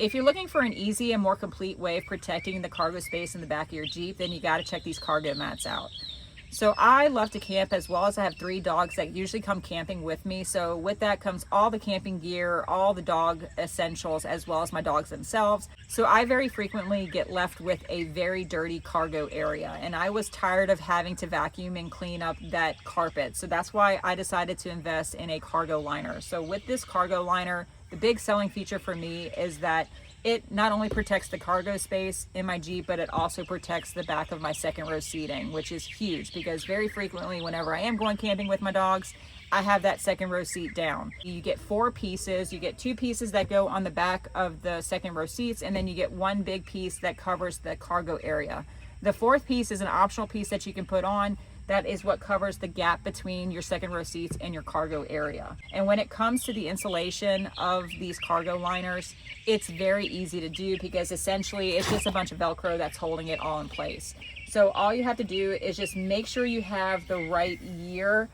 If you're looking for an easy and more complete way of protecting the cargo space in the back of your Jeep, then you got to check these cargo mats out. So I love to camp, as well as I have 3 dogs that usually come camping with me. So with that comes all the camping gear, all the dog essentials, as well as my dogs themselves. So I very frequently get left with a very dirty cargo area, and I was tired of having to vacuum and clean up that carpet. So that's why I decided to invest in a cargo liner. So with this cargo liner, the big selling feature for me is that it not only protects the cargo space in my Jeep, but it also protects the back of my second row seating, which is huge because very frequently whenever I am going camping with my dogs, I have that second row seat down. You get 4 pieces. You get 2 pieces that go on the back of the second row seats, and then you get 1 big piece that covers the cargo area. The 4th piece is an optional piece that you can put on. That is what covers the gap between your second row seats and your cargo area. And when it comes to the insulation of these cargo liners, it's very easy to do because essentially it's just a bunch of Velcro that's holding it all in place. So all you have to do is just make sure you have the right year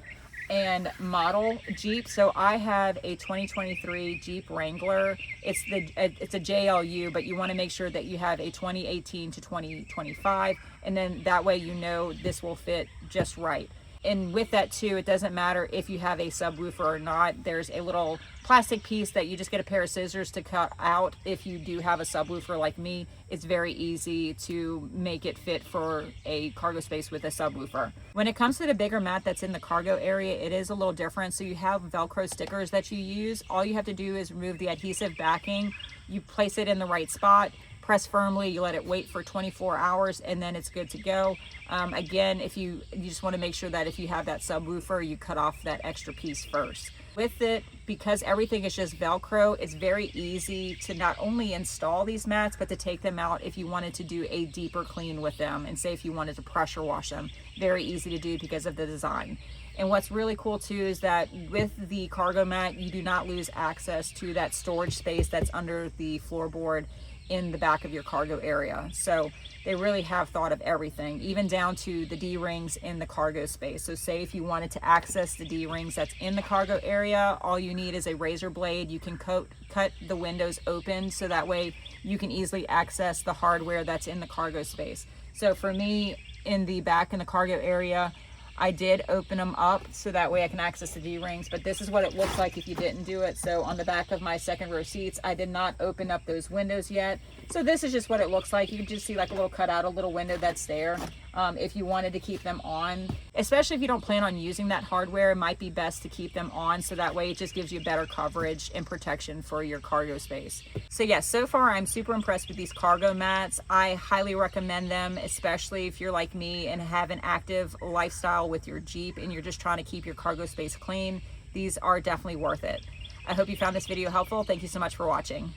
and model Jeep. So I have a 2023 Jeep Wrangler. It's a JLU, but you want to make sure that you have a 2018 to 2025, and then that way you know this will fit just right. And with that too, it doesn't matter if you have a subwoofer or not. There's a little plastic piece that you just get a pair of scissors to cut out. If you do have a subwoofer like me, it's very easy to make it fit for a cargo space with a subwoofer. When it comes to the bigger mat that's in the cargo area, it is a little different. So you have Velcro stickers that you use. All you have to do is remove the adhesive backing. You place it in the right spot, press firmly, you let it wait for 24 hours, and then it's good to go. Again, if you just want to make sure that if you have that subwoofer, you cut off that extra piece first. With it, because everything is just Velcro, it's very easy to not only install these mats, but to take them out if you wanted to do a deeper clean with them, and say if you wanted to pressure wash them. Very easy to do because of the design. And what's really cool too is that with the cargo mat, you do not lose access to that storage space that's under the floorboard in the back of your cargo area. So they really have thought of everything, even down to the D-rings in the cargo space. So say if you wanted to access the D-rings that's in the cargo area, all you need is a razor blade. You can cut the windows open so that way you can easily access the hardware that's in the cargo space. So for me, in the back in the cargo area, I did open them up so that way I can access the D-rings, but this is what it looks like if you didn't do it. So on the back of my second row seats, I did not open up those windows yet. So this is just what it looks like. You can just see like a little cutout, a little window that's there. If you wanted to keep them on, especially if you don't plan on using that hardware, it might be best to keep them on so that way it just gives you better coverage and protection for your cargo space. So yes, so far I'm super impressed with these cargo mats. I highly recommend them, especially if you're like me and have an active lifestyle with your Jeep and you're just trying to keep your cargo space clean. These are definitely worth it. I hope you found this video helpful. Thank you so much for watching.